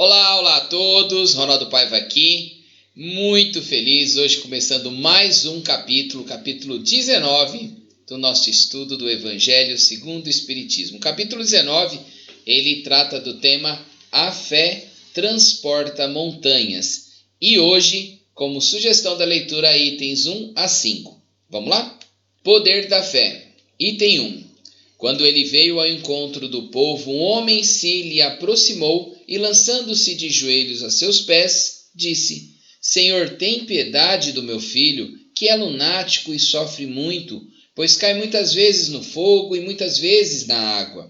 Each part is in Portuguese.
Olá a todos, Ronaldo Paiva aqui, muito feliz hoje começando mais um capítulo 19 do nosso estudo do Evangelho segundo o Espiritismo. O capítulo 19, ele trata do tema A Fé Transporta Montanhas e hoje, como sugestão da leitura, itens 1 a 5. Vamos lá? Poder da Fé. Item 1. Quando ele veio ao encontro do povo, um homem se lhe aproximou e, lançando-se de joelhos a seus pés, disse: Senhor, tem piedade do meu filho, que é lunático e sofre muito, pois cai muitas vezes no fogo e muitas vezes na água.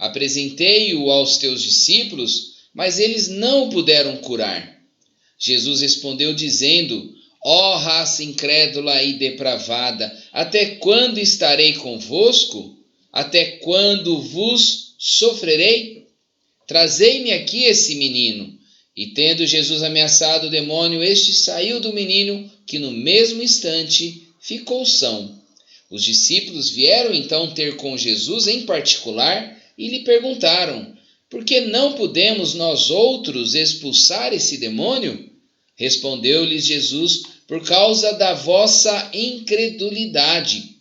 Apresentei-o aos teus discípulos, mas eles não o puderam curar. Jesus respondeu dizendo: Ó raça incrédula e depravada, até quando estarei convosco? Até quando vos sofrerei? Trazei-me aqui esse menino. E tendo Jesus ameaçado o demônio, este saiu do menino, que no mesmo instante ficou são. Os discípulos vieram então ter com Jesus em particular e lhe perguntaram: Por que não podemos nós outros expulsar esse demônio? Respondeu-lhes Jesus: Por causa da vossa incredulidade.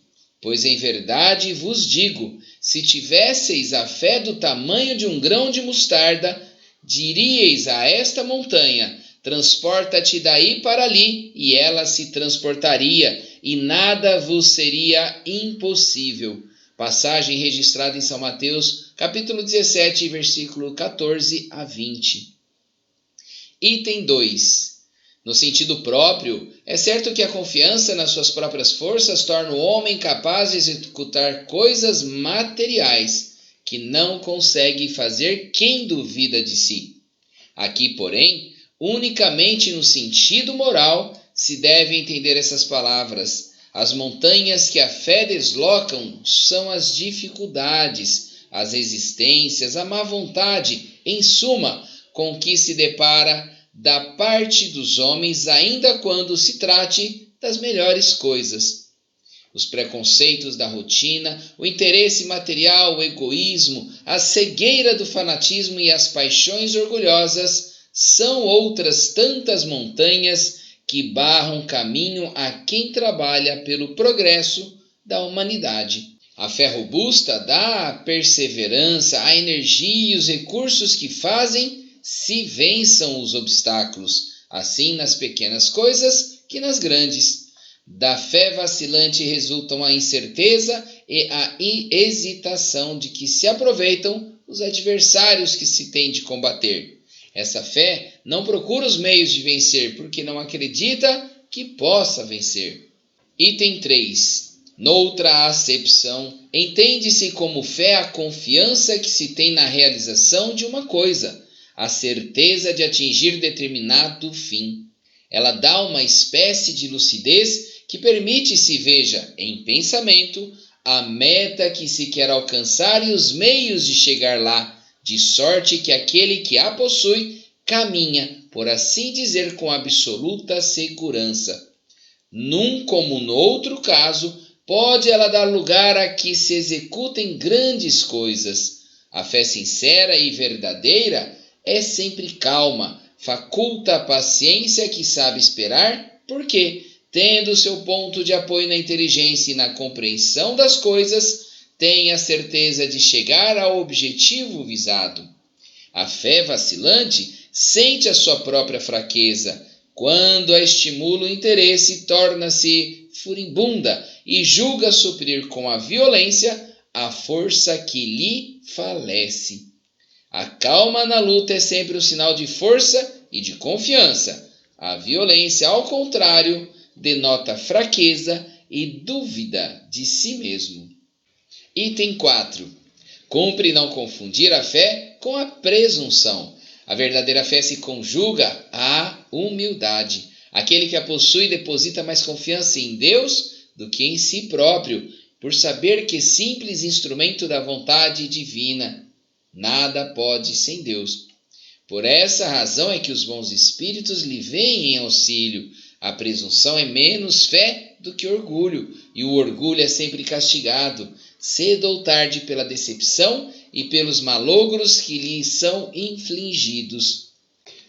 Pois em verdade vos digo, se tivesseis a fé do tamanho de um grão de mostarda, diríeis a esta montanha: transporta-te daí para ali, e ela se transportaria, e nada vos seria impossível. Passagem registrada em São Mateus, capítulo 17, versículo 14 a 20. Item 2. No sentido próprio, é certo que a confiança nas suas próprias forças torna o homem capaz de executar coisas materiais que não consegue fazer quem duvida de si. Aqui, porém, unicamente no sentido moral, se deve entender essas palavras. As montanhas que a fé deslocam são as dificuldades, as resistências, a má vontade, em suma, com que se depara da parte dos homens, ainda quando se trate das melhores coisas. Os preconceitos da rotina, o interesse material, o egoísmo, a cegueira do fanatismo e as paixões orgulhosas são outras tantas montanhas que barram caminho a quem trabalha pelo progresso da humanidade. A fé robusta dá a perseverança, a energia e os recursos que fazem se vençam os obstáculos, assim nas pequenas coisas que nas grandes. Da fé vacilante resultam a incerteza e a hesitação de que se aproveitam os adversários que se tem de combater. Essa fé não procura os meios de vencer, porque não acredita que possa vencer. Item 3. Noutra acepção, entende-se como fé a confiança que se tem na realização de uma coisa, a certeza de atingir determinado fim. Ela dá uma espécie de lucidez que permite se veja, em pensamento, a meta que se quer alcançar e os meios de chegar lá, de sorte que aquele que a possui caminha, por assim dizer, com absoluta segurança. Num como no outro caso, pode ela dar lugar a que se executem grandes coisas. A fé sincera e verdadeira é sempre calma, faculta a paciência que sabe esperar, porque, tendo seu ponto de apoio na inteligência e na compreensão das coisas, tem a certeza de chegar ao objetivo visado. A fé vacilante sente a sua própria fraqueza. Quando a estimula o interesse, torna-se furibunda e julga suprir com a violência a força que lhe falece. A calma na luta é sempre um sinal de força e de confiança. A violência, ao contrário, denota fraqueza e dúvida de si mesmo. Item 4. Cumpre não confundir a fé com a presunção. A verdadeira fé se conjuga à humildade. Aquele que a possui deposita mais confiança em Deus do que em si próprio, por saber que simples instrumento da vontade divina. Nada pode sem Deus. Por essa razão é que os bons espíritos lhe vêm em auxílio. A presunção é menos fé do que orgulho, e o orgulho é sempre castigado, cedo ou tarde, pela decepção e pelos malogros que lhe são infligidos.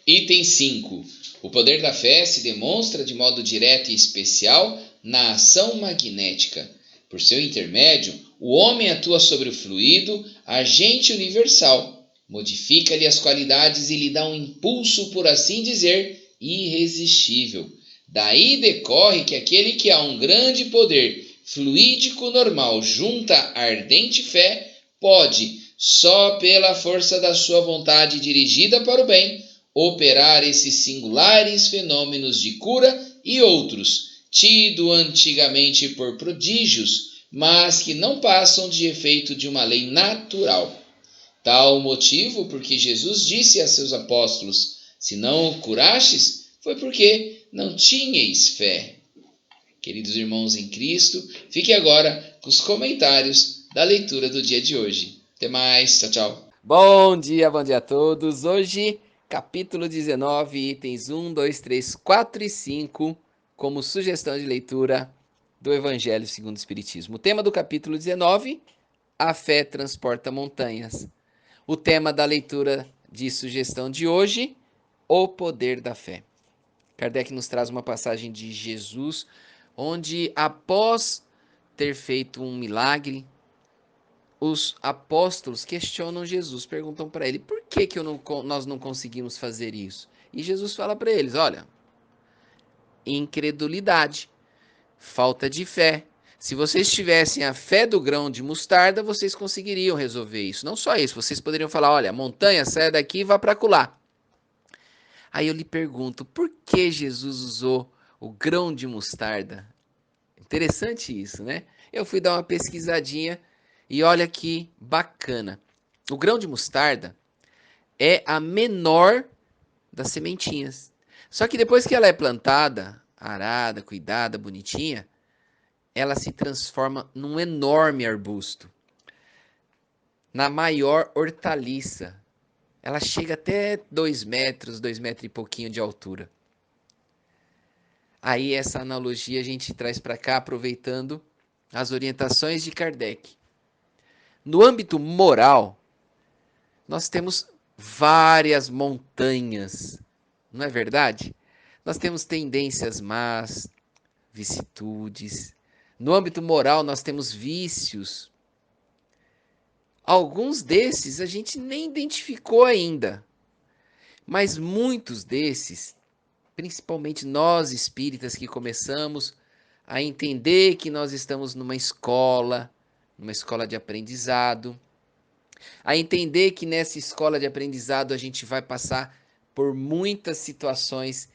Item 5. O poder da fé se demonstra de modo direto e especial na ação magnética. Por seu intermédio, o homem atua sobre o fluido, agente universal, modifica-lhe as qualidades e lhe dá um impulso, por assim dizer, irresistível. Daí decorre que aquele que há um grande poder fluídico normal junta ardente fé, pode, só pela força da sua vontade dirigida para o bem, operar esses singulares fenômenos de cura e outros, tido antigamente por prodígios, mas que não passam de efeito de uma lei natural. Tal o motivo porque Jesus disse a seus apóstolos: se não o curastes, foi porque não tinhais fé. Queridos irmãos em Cristo, fique agora com os comentários da leitura do dia de hoje. Até mais, tchau, tchau. Bom dia a todos. Hoje, capítulo 19, itens 1, 2, 3, 4 e 5, como sugestão de leitura do Evangelho segundo o Espiritismo. O tema do capítulo 19, a fé transporta montanhas. O tema da leitura de sugestão de hoje, o poder da fé. Kardec nos traz uma passagem de Jesus, onde após ter feito um milagre, os apóstolos questionam Jesus, perguntam para ele, por que nós não conseguimos fazer isso? E Jesus fala para eles, olha, incredulidade, falta de fé. Se vocês tivessem a fé do grão de mostarda, vocês conseguiriam resolver isso. Não só isso, vocês poderiam falar, olha, montanha, saia daqui e vá para acolá. Aí eu lhe pergunto, por que Jesus usou o grão de mostarda? Interessante isso, né? Eu fui dar uma pesquisadinha e olha que bacana. O grão de mostarda é a menor das sementinhas. Só que depois que ela é plantada, arada, cuidada, bonitinha, ela se transforma num enorme arbusto, na maior hortaliça. Ela chega até 2 metros, 2 metros e pouquinho de altura. Aí essa analogia a gente traz para cá, aproveitando as orientações de Kardec. No âmbito moral, nós temos várias montanhas, não é verdade? Nós temos tendências más, vicissitudes. No âmbito moral, nós temos vícios. Alguns desses a gente nem identificou ainda, mas muitos desses, principalmente nós espíritas que começamos a entender que nós estamos numa escola de aprendizado, a entender que nessa escola de aprendizado a gente vai passar por muitas situações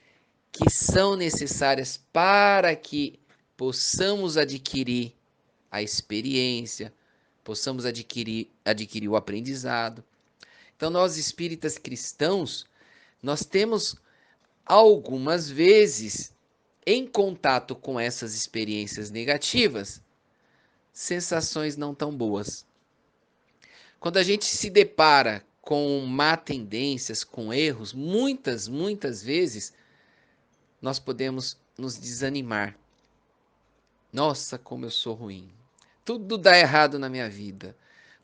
que são necessárias para que possamos adquirir a experiência, possamos adquirir o aprendizado. Então, nós espíritas cristãos, nós temos algumas vezes, em contato com essas experiências negativas, sensações não tão boas. Quando a gente se depara com má tendências, com erros, muitas vezes, nós podemos nos desanimar. Nossa, como eu sou ruim. Tudo dá errado na minha vida.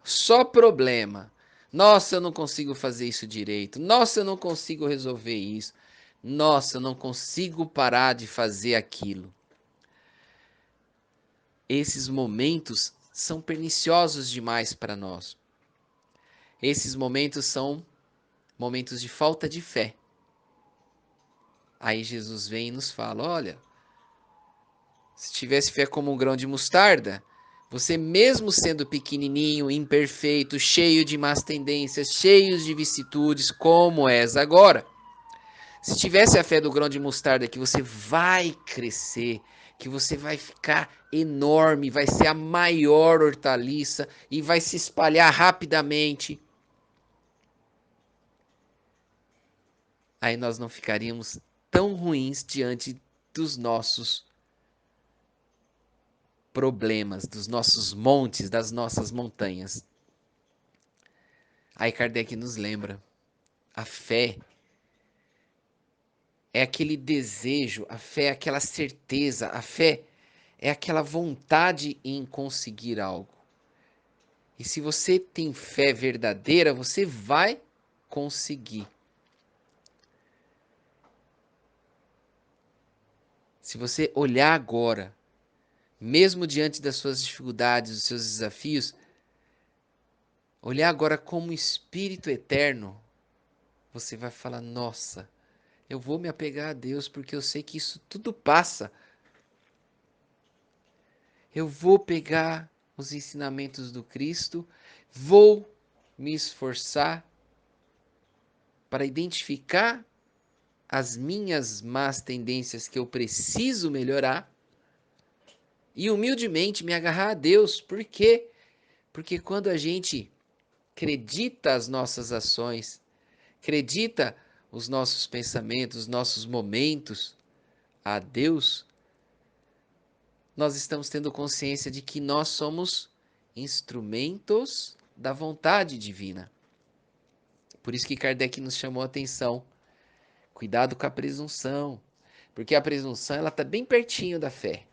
Só problema. Nossa, eu não consigo fazer isso direito. Nossa, eu não consigo resolver isso. Nossa, eu não consigo parar de fazer aquilo. Esses momentos são perniciosos demais para nós. Esses momentos são momentos de falta de fé. Aí Jesus vem e nos fala, olha, se tivesse fé como um grão de mostarda, você mesmo sendo pequenininho, imperfeito, cheio de más tendências, cheio de vicissitudes, como és agora, se tivesse a fé do grão de mostarda que você vai crescer, que você vai ficar enorme, vai ser a maior hortaliça e vai se espalhar rapidamente, aí nós não ficaríamos tão ruins diante dos nossos problemas, dos nossos montes, das nossas montanhas. Aí Kardec nos lembra, a fé é aquele desejo, a fé é aquela certeza, a fé é aquela vontade em conseguir algo. E se você tem fé verdadeira, você vai conseguir. Se você olhar agora, mesmo diante das suas dificuldades, dos seus desafios, olhar agora como Espírito eterno, você vai falar: nossa, eu vou me apegar a Deus porque eu sei que isso tudo passa. Eu vou pegar os ensinamentos do Cristo, vou me esforçar para identificar as minhas más tendências que eu preciso melhorar e humildemente me agarrar a Deus. Por quê? Porque quando a gente acredita as nossas ações, acredita os nossos pensamentos, os nossos momentos a Deus, nós estamos tendo consciência de que nós somos instrumentos da vontade divina. Por isso que Kardec nos chamou a atenção. Cuidado com a presunção, porque a presunção ela está bem pertinho da fé.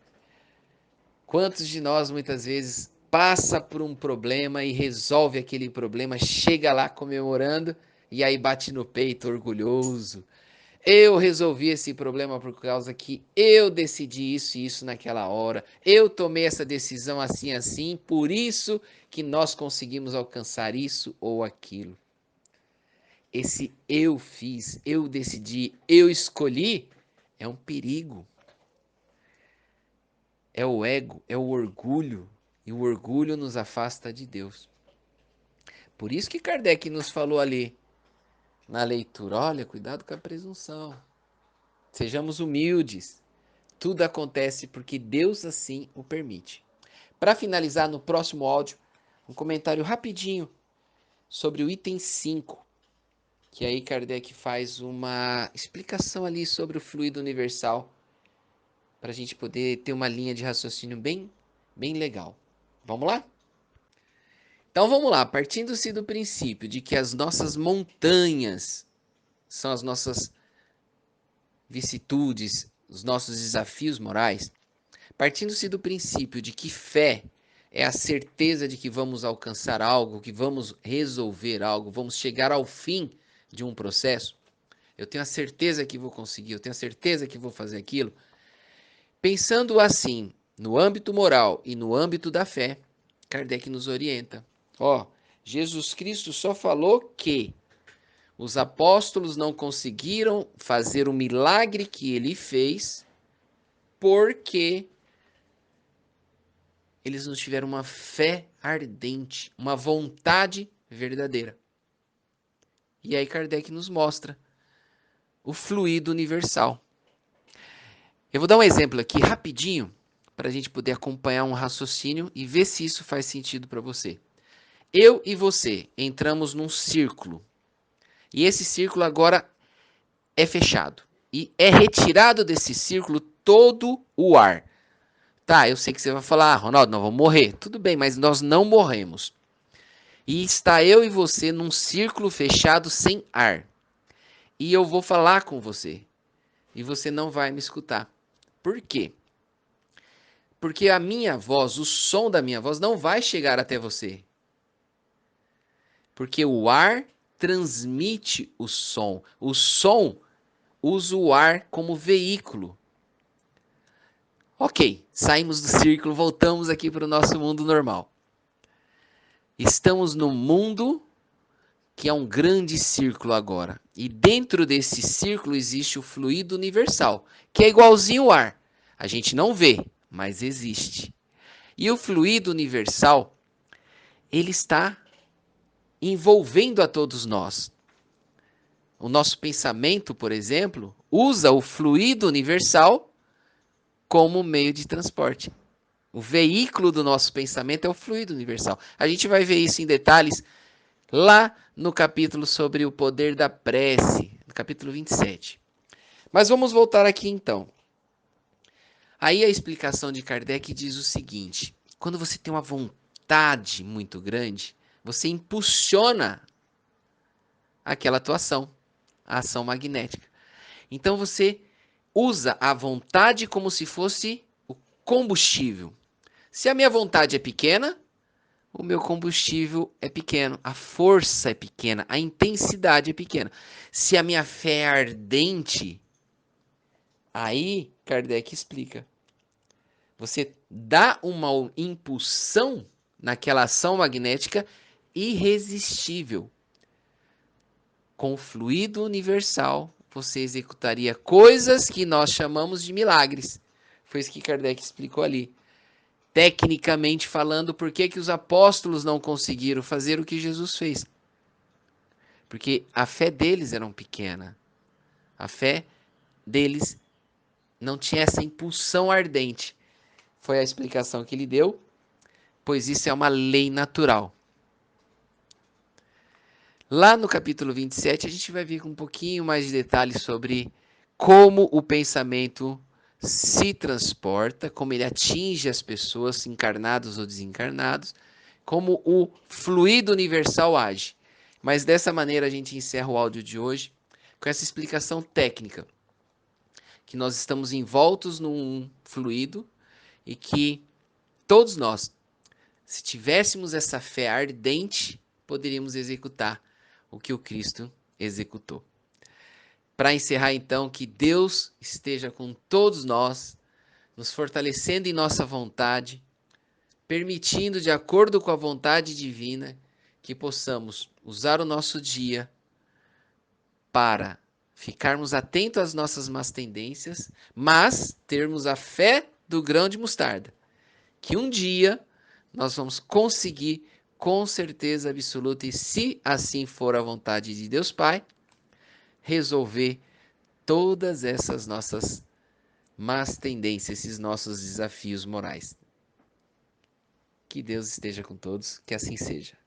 Quantos de nós muitas vezes passa por um problema e resolve aquele problema, chega lá comemorando e aí bate no peito orgulhoso. Eu resolvi esse problema por causa que eu decidi isso e isso naquela hora. Eu tomei essa decisão assim assim, por isso que nós conseguimos alcançar isso ou aquilo. Esse eu fiz, eu decidi, eu escolhi é um perigo. É o ego, é o orgulho. E o orgulho nos afasta de Deus. Por isso que Kardec nos falou ali na leitura: olha, cuidado com a presunção. Sejamos humildes. Tudo acontece porque Deus assim o permite. Para finalizar, no próximo áudio, um comentário rapidinho sobre o item 5, que aí Kardec faz uma explicação ali sobre o fluido universal, para a gente poder ter uma linha de raciocínio bem legal. Vamos lá? Então vamos lá, partindo-se do princípio de que as nossas montanhas são as nossas vicissitudes, os nossos desafios morais, partindo-se do princípio de que fé é a certeza de que vamos alcançar algo, que vamos resolver algo, vamos chegar ao fim de um processo, eu tenho a certeza que vou conseguir, eu tenho a certeza que vou fazer aquilo. Pensando assim, no âmbito moral e no âmbito da fé, Kardec nos orienta. Jesus Cristo só falou que os apóstolos não conseguiram fazer o milagre que ele fez porque eles não tiveram uma fé ardente, uma vontade verdadeira. E aí Kardec nos mostra o fluido universal. Eu vou dar um exemplo aqui rapidinho para a gente poder acompanhar um raciocínio e ver se isso faz sentido para você. Eu e você entramos num círculo e esse círculo agora é fechado e é retirado desse círculo todo o ar. Tá, eu sei que você vai falar: Ronaldo, nós vamos morrer. Tudo bem, mas nós não morremos. E está eu e você num círculo fechado sem ar. E eu vou falar com você e você não vai me escutar. Por quê? Porque a minha voz, o som da minha voz não vai chegar até você. Porque o ar transmite o som. O som usa o ar como veículo. Ok, saímos do círculo, voltamos aqui para o nosso mundo normal. Estamos no mundo que é um grande círculo agora. E dentro desse círculo existe o fluido universal, que é igualzinho ao ar. A gente não vê, mas existe. E o fluido universal, ele está envolvendo a todos nós. O nosso pensamento, por exemplo, usa o fluido universal como meio de transporte. O veículo do nosso pensamento é o fluido universal. A gente vai ver isso em detalhes lá no capítulo sobre o poder da prece, no capítulo 27. Mas vamos voltar aqui então. Aí a explicação de Kardec diz o seguinte: quando você tem uma vontade muito grande, você impulsiona aquela atuação, a ação magnética. Então você usa a vontade como se fosse o combustível. Se a minha vontade é pequena, o meu combustível é pequeno, a força é pequena, a intensidade é pequena. Se a minha fé é ardente, Aí Kardec explica. Você dá uma impulsão naquela ação magnética irresistível. Com o fluido universal, você executaria coisas que nós chamamos de milagres. Foi isso que Kardec explicou ali. Tecnicamente falando, por que os apóstolos não conseguiram fazer o que Jesus fez? Porque a fé deles era pequena. A fé deles não tinha essa impulsão ardente. Foi a explicação que ele deu, pois isso é uma lei natural. Lá no capítulo 27, a gente vai ver com um pouquinho mais de detalhes sobre como o pensamento se transporta, como ele atinge as pessoas, encarnados ou desencarnados, como o fluido universal age. Mas dessa maneira a gente encerra o áudio de hoje com essa explicação técnica, que nós estamos envoltos num fluido e que todos nós, se tivéssemos essa fé ardente, poderíamos executar o que o Cristo executou. Para encerrar, então, que Deus esteja com todos nós, nos fortalecendo em nossa vontade, permitindo, de acordo com a vontade divina, que possamos usar o nosso dia para ficarmos atentos às nossas más tendências, mas termos a fé do grão de mostarda, que um dia nós vamos conseguir, com certeza absoluta, e se assim for a vontade de Deus Pai, resolver todas essas nossas más tendências, esses nossos desafios morais. Que Deus esteja com todos, que assim seja.